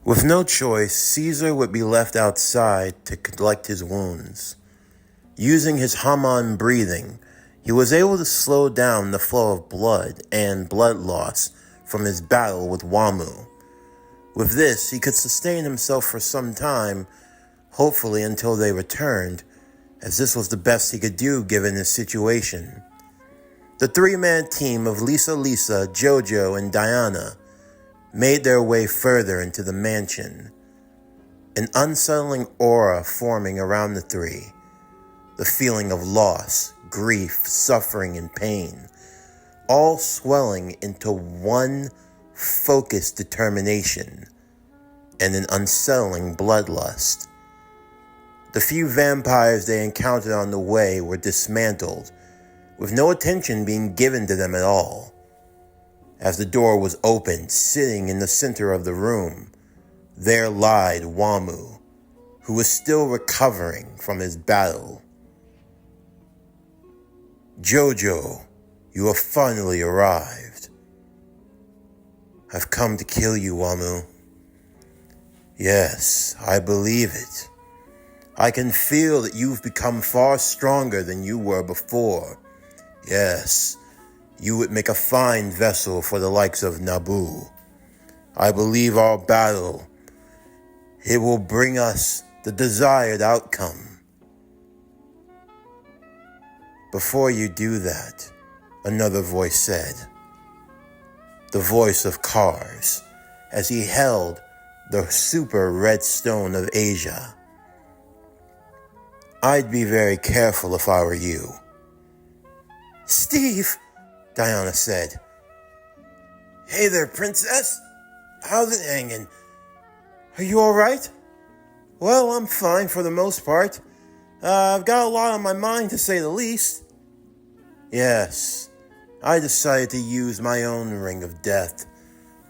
With no choice, Caesar would be left outside to collect his wounds. Using his Haman breathing, he was able to slow down the flow of blood and blood loss from his battle with Wamu. With this, he could sustain himself for some time, hopefully until they returned, as this was the best he could do given his situation. The three-man team of Lisa, JoJo, and Diana made their way further into the mansion, an unsettling aura forming around the three, the feeling of loss, grief, suffering, and pain, all swelling into one focused determination and an unsettling bloodlust. The few vampires they encountered on the way were dismantled, with no attention being given to them at all. As the door was opened, sitting in the center of the room, there lied Wamu, who was still recovering from his battle. "JoJo, you have finally arrived. I've come to kill you, Wamu. Yes, I believe it. I can feel that you've become far stronger than you were before. Yes, you would make a fine vessel for the likes of Nabu. I believe our battle, it will bring us the desired outcome. Before you do that," another voice said. The voice of Kars, as he held the super red stone of Asia. "I'd be very careful if I were you." "Steve," Diana said. "Hey there, princess. How's it hanging? Are you alright?" "Well, I'm fine for the most part. I've got a lot on my mind, to say the least." "Yes, I decided to use my own ring of death.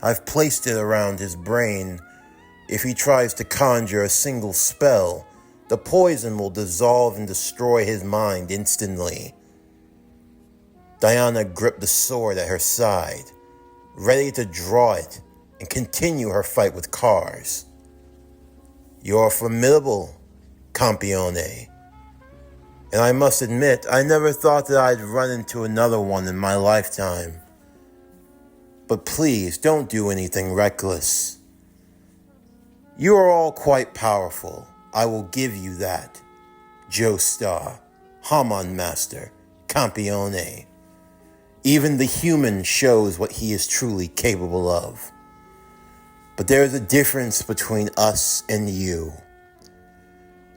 I've placed it around his brain. If he tries to conjure a single spell, the poison will dissolve and destroy his mind instantly." Diana gripped the sword at her side, ready to draw it and continue her fight with Kars. "You're formidable, Campione. And I must admit, I never thought that I'd run into another one in my lifetime. But please, don't do anything reckless. You are all quite powerful. I will give you that. Joestar, Haman Master, Campione. Even the human shows what he is truly capable of. But there is a difference between us and you.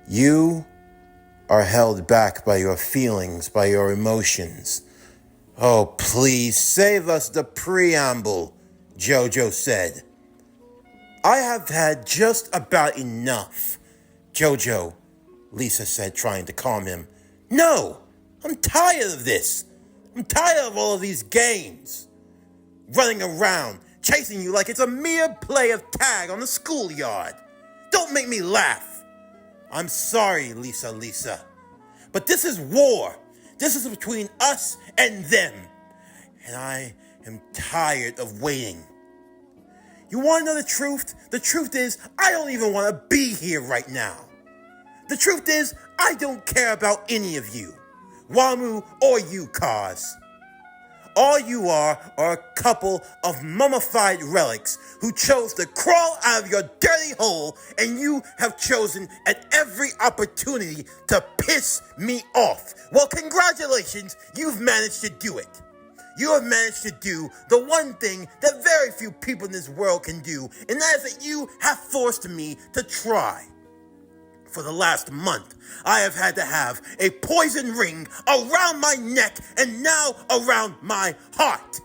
You are held back by your feelings, by your emotions. Oh, please save us the preamble," JoJo said. "I have had just about enough." "JoJo," Lisa said, trying to calm him. "No, I'm tired of this. I'm tired of all of these games. Running around, chasing you like it's a mere play of tag on the schoolyard. Don't make me laugh. I'm sorry, Lisa. But this is war. This is between us and them. And I am tired of waiting. You want to know the truth? The truth is, I don't even want to be here right now. The truth is, I don't care about any of you, Wamu or you, Kars. All you are a couple of mummified relics who chose to crawl out of your dirty hole, and you have chosen at every opportunity to piss me off. Well, congratulations, you've managed to do it. You have managed to do the one thing that very few people in this world can do, and that is that you have forced me to try. For the last month, I have had to have a poison ring around my neck and now around my heart.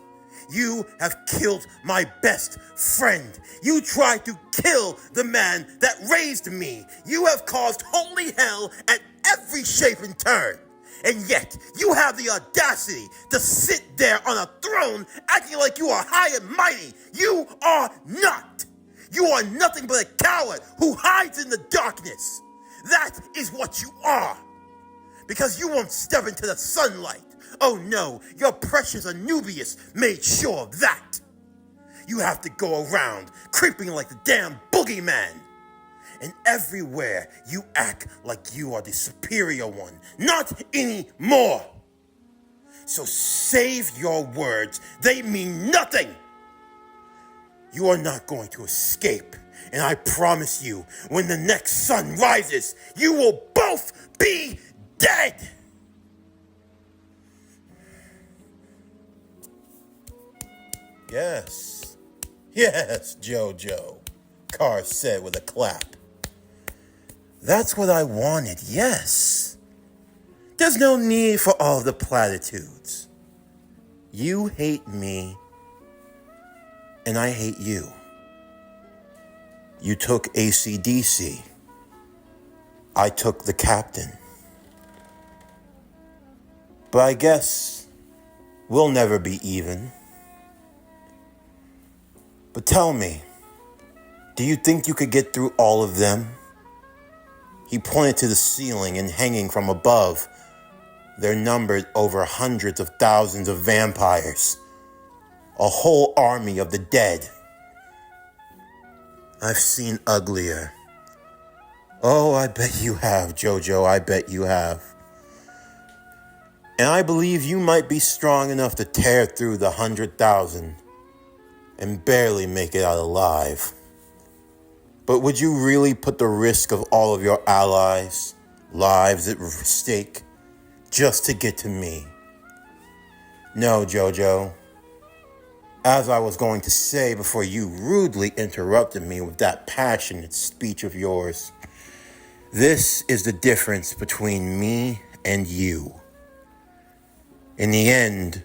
You have killed my best friend. You tried to kill the man that raised me. You have caused holy hell at every shape and turn. And yet, you have the audacity to sit there on a throne acting like you are high and mighty. You are not. You are nothing but a coward who hides in the darkness. That is what you are. Because you won't step into the sunlight. Oh no, your precious Anubius made sure of that. you have to go around creeping like the damn boogeyman. And everywhere you act like you are the superior one. Not anymore. So save your words. They mean nothing. You are not going to escape. And I promise you, when the next sun rises, you will both be dead. Yes, JoJo, Carr said with a clap. That's what I wanted, yes. There's no need for all the platitudes. You hate me, and I hate you. You took AC/DC. I took the captain. But I guess we'll never be even. But tell me, do you think you could get through all of them? He pointed to the ceiling, and hanging from above, there numbered over hundreds of thousands of vampires. A whole army of the dead. I've seen uglier. Oh, I bet you have, JoJo, I bet you have. And I believe you might be strong enough to tear through the 100,000 and barely make it out alive. But would you really put the risk of all of your allies' lives at stake just to get to me? No, JoJo. As I was going to say before you rudely interrupted me with that passionate speech of yours, this is the difference between me and you. In the end,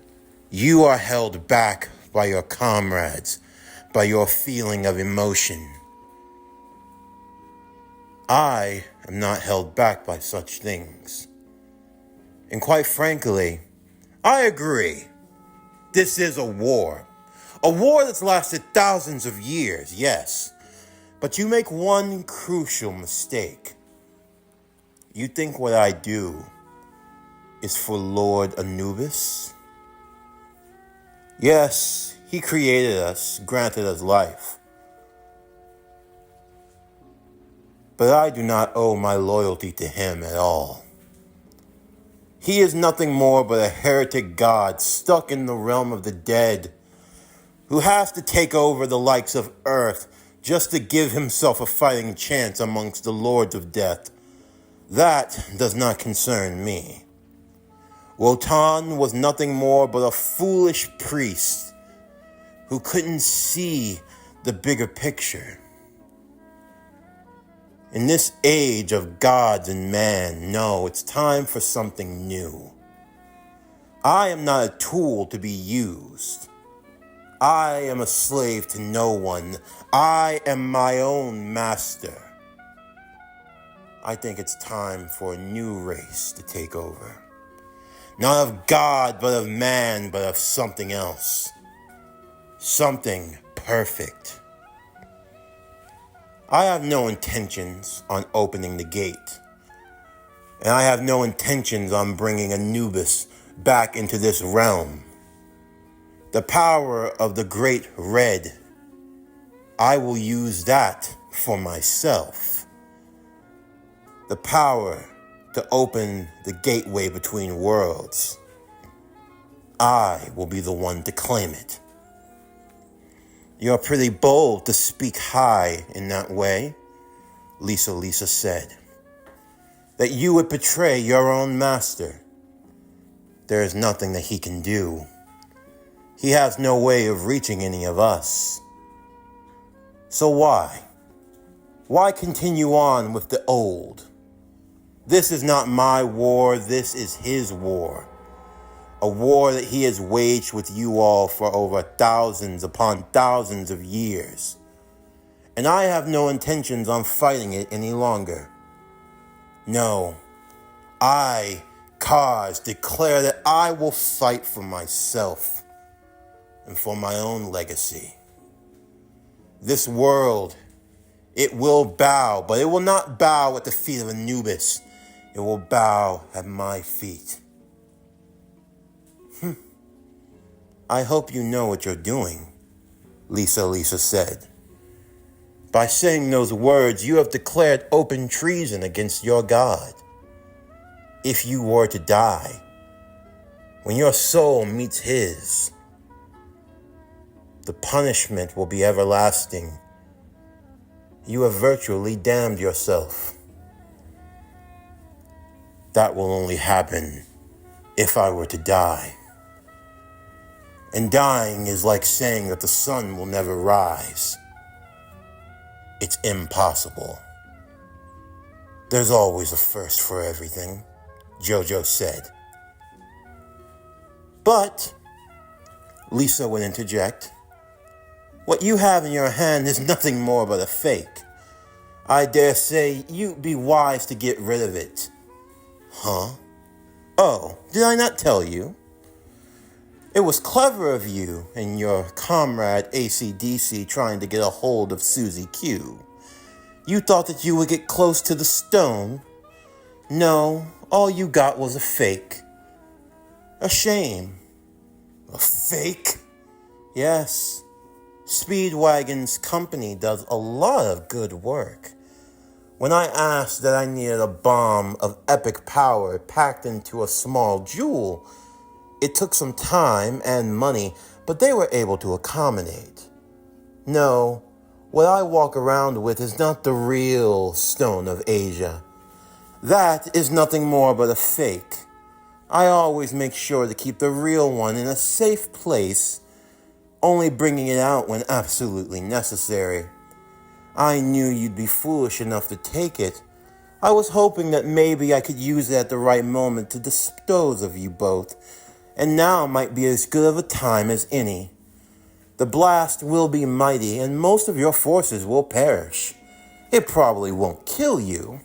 you are held back by your comrades, by your feeling of emotion. I am not held back by such things. And quite frankly, I agree. This is a war. A war that's lasted thousands of years, yes. But you make one crucial mistake. You think what I do is for Lord Anubis? Yes, he created us, granted us life. But I do not owe my loyalty to him at all. He is nothing more but a heretic god stuck in the realm of the dead, who has to take over the likes of Earth just to give himself a fighting chance amongst the lords of death. That does not concern me. Wotan was nothing more but a foolish priest who couldn't see the bigger picture. In this age of gods and man, no, it's time for something new. I am not a tool to be used. I am a slave to no one. I am my own master. I think it's time for a new race to take over. Not of God, but of man, but of something else. Something perfect. I have no intentions on opening the gate. And I have no intentions on bringing Anubis back into this realm. The power of the Great Red, I will use that for myself. The power to open the gateway between worlds, I will be the one to claim it. You're pretty bold to speak high in that way, Lisa said. That you would betray your own master. There is nothing that he can do. He has no way of reaching any of us. So why? Why continue on with the old? This is not my war, this is his war. A war that he has waged with you all for over thousands upon thousands of years. And I have no intentions on fighting it any longer. No, I, Kaz, declare that I will fight for myself and for my own legacy. This world, it will bow, but it will not bow at the feet of Anubis. It will bow at my feet. I hope you know what you're doing. Lisa said. By saying those words, you have declared open treason against your God. If you were to die, when your soul meets his, the punishment will be everlasting. You have virtually damned yourself. That will only happen if I were to die. And dying is like saying that the sun will never rise. It's impossible. There's always a first for everything, JoJo said. But, Lisa would interject, what you have in your hand is nothing more but a fake. I dare say you'd be wise to get rid of it. Huh? Oh, did I not tell you? It was clever of you and your comrade AC/DC trying to get a hold of Susie Q. You thought that you would get close to the stone? No, all you got was a fake. A shame. A fake? Yes. Speedwagon's company does a lot of good work. When I asked that I needed a bomb of epic power packed into a small jewel, it took some time and money, but they were able to accommodate. No, what I walk around with is not the real Stone of Asia. That is nothing more but a fake. I always make sure to keep the real one in a safe place, only bringing it out when absolutely necessary. I knew you'd be foolish enough to take it. I was hoping that maybe I could use it at the right moment to dispose of you both, and now might be as good of a time as any. The blast will be mighty, and most of your forces will perish. It probably won't kill you,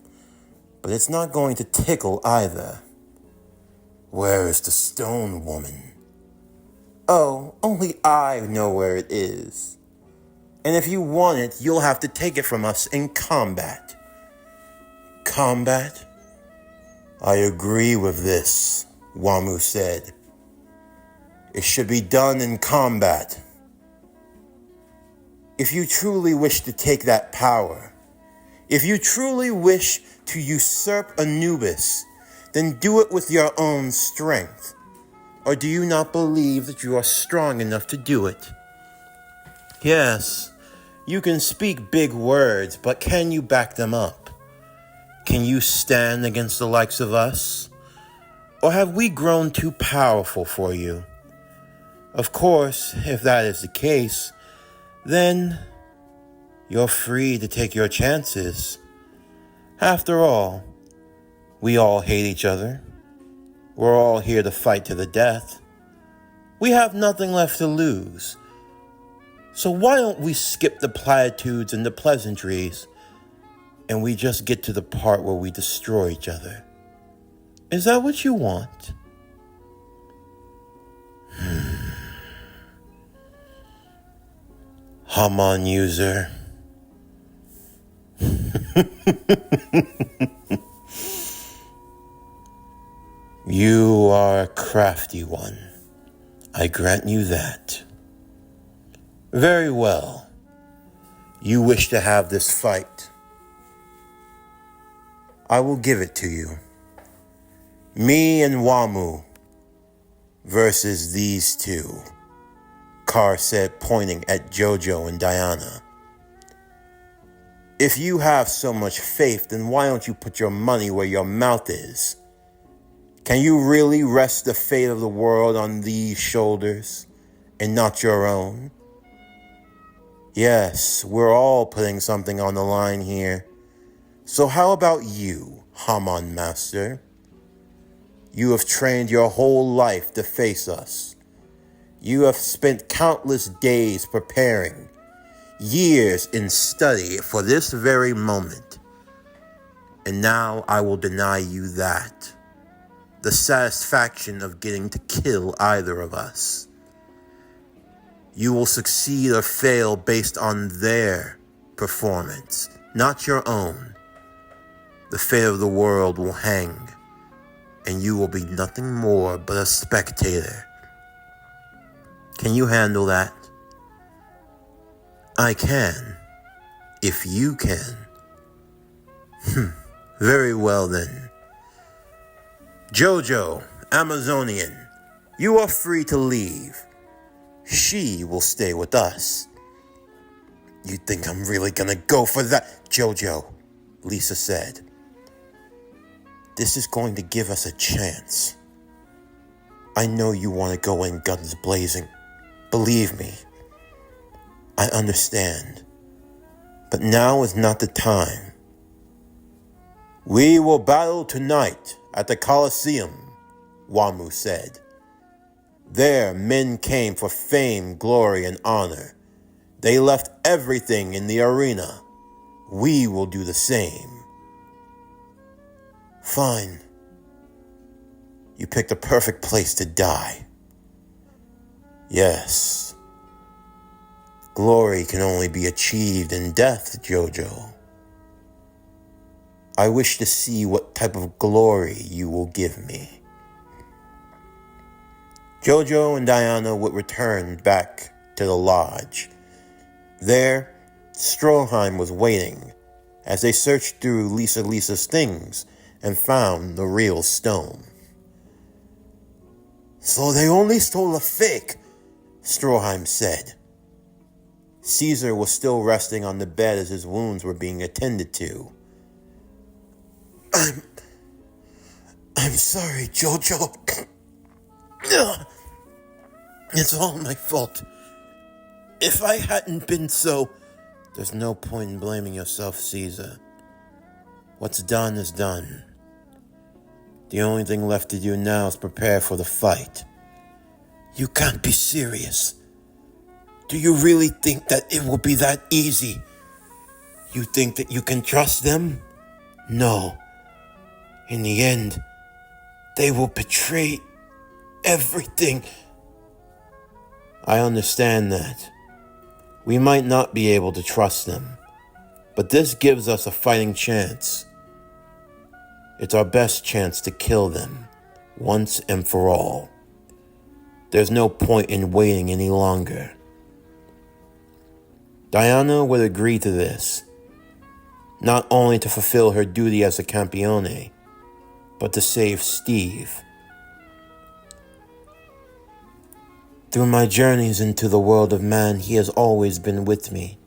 but it's not going to tickle either. Where is the stone woman? Oh, only I know where it is. And if you want it, you'll have to take it from us in combat. Combat? I agree with this, Wamu said. It should be done in combat. If you truly wish to take that power, if you truly wish to usurp Anubis, then do it with your own strength. Or do you not believe that you are strong enough to do it? Yes, you can speak big words, but can you back them up? Can you stand against the likes of us? Or have we grown too powerful for you? Of course, if that is the case, then you're free to take your chances. After all, we all hate each other. We're all here to fight to the death. We have nothing left to lose. So why don't we skip the platitudes and the pleasantries, and we just get to the part where we destroy each other? Is that what you want? Haman user. You are a crafty one. I grant you that. Very well. You wish to have this fight. I will give it to you. Me and Wamu versus these two, Carr said, pointing at JoJo and Diana. If you have so much faith, then why don't you put your money where your mouth is? Can you really rest the fate of the world on these shoulders and not your own? Yes, we're all putting something on the line here. So how about you, Haman Master? You have trained your whole life to face us. You have spent countless days preparing, years in study for this very moment. And now I will deny you that. The satisfaction of getting to kill either of us. You will succeed or fail based on their performance, not your own. The fate of the world will hang, and you will be nothing more but a spectator. Can you handle that? I can, if you can. Very well then. JoJo, Amazonian, you are free to leave. She will stay with us. You think I'm really gonna go for that, JoJo? Lisa said. This is going to give us a chance. I know you want to go in guns blazing. Believe me. I understand. But now is not the time. We will battle tonight at the Colosseum, Wamu said. There men came for fame, glory, and honor. They left everything in the arena. We will do the same. Fine. You picked the perfect place to die. Yes. Glory can only be achieved in death, JoJo. I wish to see what type of glory you will give me. JoJo and Diana would return back to the lodge. There, Stroheim was waiting as they searched through Lisa's things and found the real stone. So they only stole a fake, Stroheim said. Caesar was still resting on the bed as his wounds were being attended to. I'm sorry, JoJo. It's all my fault. If I hadn't been so... There's no point in blaming yourself, Caesar. What's done is done. The only thing left to do now is prepare for the fight. You can't be serious. Do you really think that it will be that easy? You think that you can trust them? No. In the end, they will betray everything. I understand that. We might not be able to trust them, but this gives us a fighting chance. It's our best chance to kill them, once and for all. There's no point in waiting any longer. Diana would agree to this, not only to fulfill her duty as a campione, but to save Steve. Through my journeys into the world of man, he has always been with me.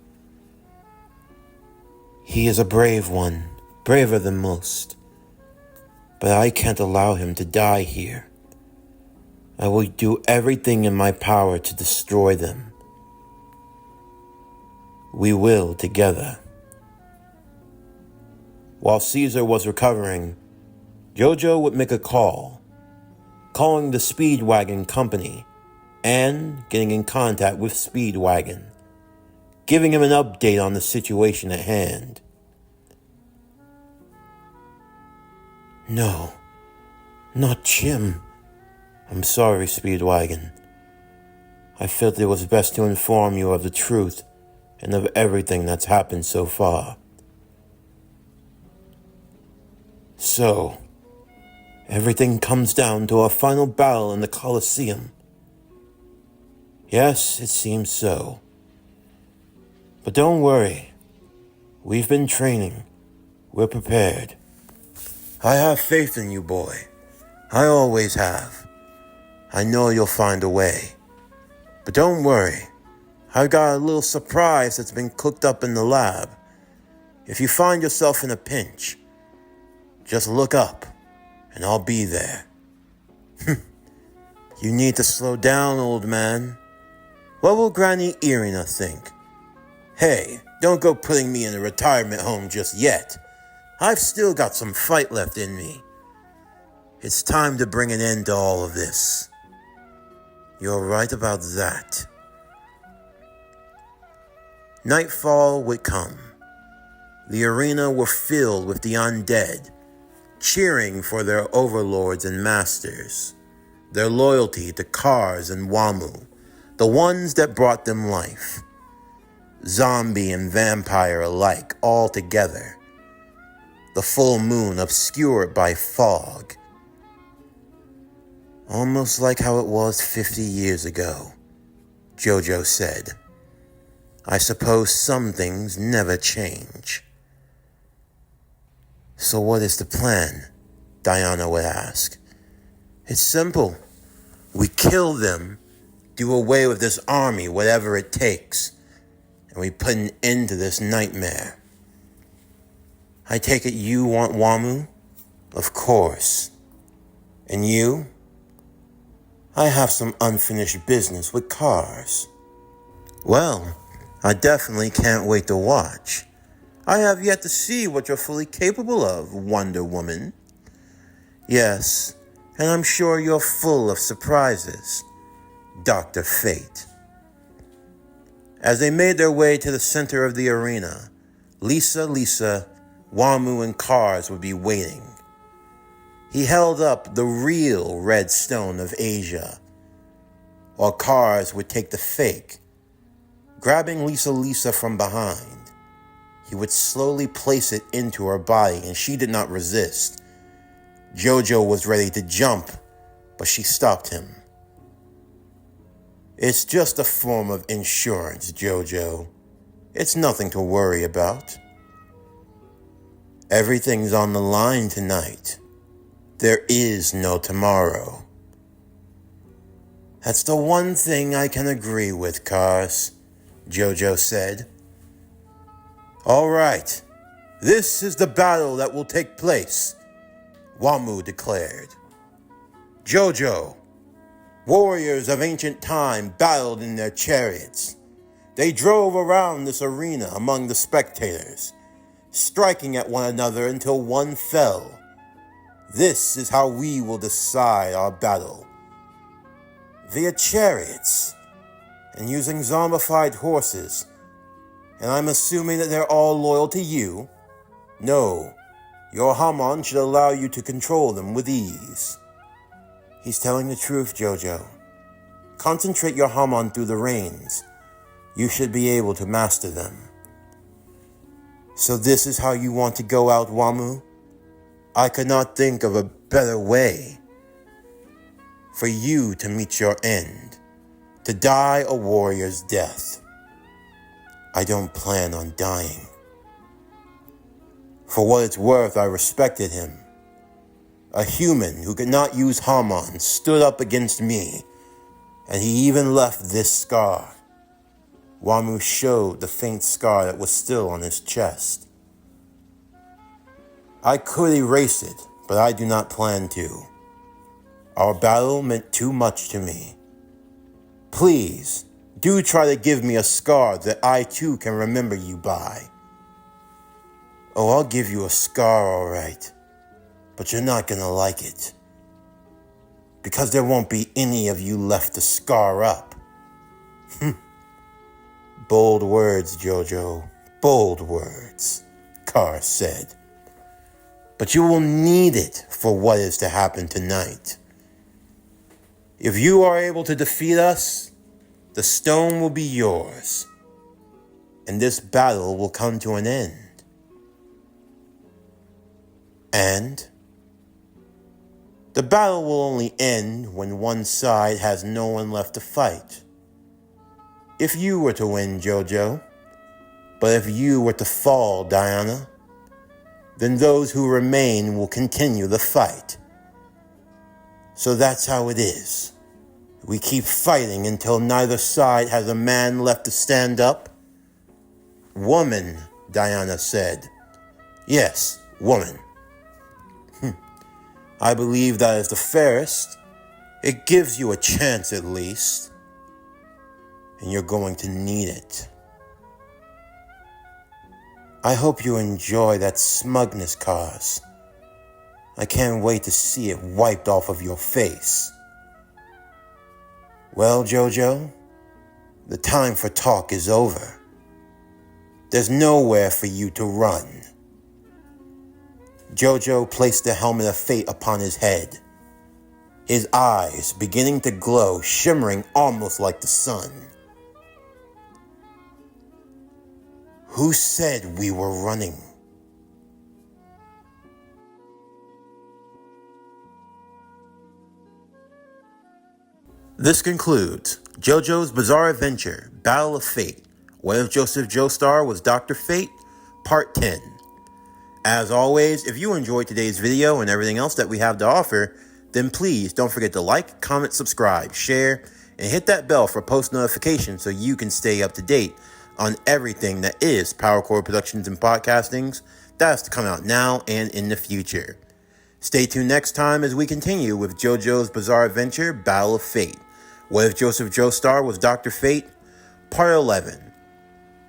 He is a brave one, braver than most. But I can't allow him to die here. I will do everything in my power to destroy them. We will together. While Caesar was recovering, JoJo would make a call, calling the Speedwagon company and getting in contact with Speedwagon, giving him an update on the situation at hand. No, not Jim. I'm sorry, Speedwagon. I felt it was best to inform you of the truth and of everything that's happened so far. So, everything comes down to our final battle in the Colosseum. Yes, it seems so. But don't worry. We've been training. We're prepared. I have faith in you, boy. I always have. I know you'll find a way. But don't worry. I've got a little surprise that's been cooked up in the lab. If you find yourself in a pinch, just look up, and I'll be there. You need to slow down, old man. What will Granny Irina think? Hey, don't go putting me in a retirement home just yet. I've still got some fight left in me. It's time to bring an end to all of this. You're right about that. Nightfall would come. The arena were filled with the undead, cheering for their overlords and masters, their loyalty to Kars and Wamu, the ones that brought them life. Zombie and vampire alike, all together. The full moon obscured by fog. Almost like how it was 50 years ago, JoJo said. I suppose some things never change. So what is the plan? Diana would ask. It's simple. We kill them, do away with this army, whatever it takes, and we put an end to this nightmare. I take it you want Wamu? Of course. And you? I have some unfinished business with cars. Well, I definitely can't wait to watch. I have yet to see what you're fully capable of, Wonder Woman. Yes, and I'm sure you're full of surprises, Dr. Fate. As they made their way to the center of the arena, Lisa, Wamu, and Cars would be waiting. He held up the real red stone of Asia, while Cars would take the fake. Grabbing Lisa from behind, he would slowly place it into her body, and she did not resist. JoJo was ready to jump, but she stopped him. It's just a form of insurance, JoJo. It's nothing to worry about. Everything's on the line tonight. There is no tomorrow. That's the one thing I can agree with, Cars, JoJo said. All right, this is the battle that will take place, Wamu declared. JoJo, warriors of ancient time battled in their chariots. They drove around this arena among the spectators, striking at one another until one fell. This is how we will decide our battle. Via chariots, and using zombified horses. And I'm assuming that they're all loyal to you? No, your Hamon should allow you to control them with ease. He's telling the truth, JoJo. Concentrate your Hamon through the reins. You should be able to master them. So this is how you want to go out, Wamu? I could not think of a better way for you to meet your end, to die a warrior's death. I don't plan on dying. For what it's worth, I respected him. A human who could not use Hamon stood up against me, and he even left this scar. Wamu showed the faint scar that was still on his chest. I could erase it, but I do not plan to. Our battle meant too much to me. Please, do try to give me a scar that I too can remember you by. Oh, I'll give you a scar, all right, but you're not gonna like it. Because there won't be any of you left to scar up. Bold words, JoJo, bold words, Carr said. But you will need it for what is to happen tonight. If you are able to defeat us, the stone will be yours, and this battle will come to an end. And the battle will only end when one side has no one left to fight. If you were to win, JoJo, but if you were to fall, Diana, then those who remain will continue the fight. So that's how it is. We keep fighting until neither side has a man left to stand up. Woman, Diana said. Yes, woman. I believe that is the fairest. It gives you a chance at least. And you're going to need it. I hope you enjoy that smugness, Cars. I can't wait to see it wiped off of your face. Well, JoJo, the time for talk is over. There's nowhere for you to run. JoJo placed the helmet of fate upon his head, his eyes beginning to glow, shimmering almost like the sun. Who said we were running? This concludes JoJo's Bizarre Adventure, Battle of Fate, What If Joseph Joestar Was Dr. Fate? Part 10. As always, if you enjoyed today's video and everything else that we have to offer, then please don't forget to like, comment, subscribe, share, and hit that bell for post notifications so you can stay up to date on everything that is PowerCore Productions and Podcastings that's to come out now and in the future. Stay tuned next time as we continue with JoJo's Bizarre Adventure, Battle of Fate. What If Joseph Joestar Was Dr. Fate? Part 11.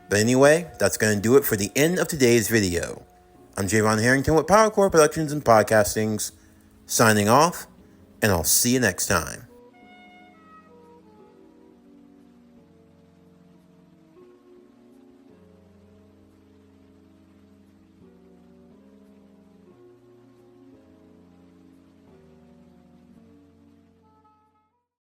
But anyway, that's going to do it for the end of today's video. I'm Javon Harrington with PowerCore Productions and Podcastings, signing off, and I'll see you next time.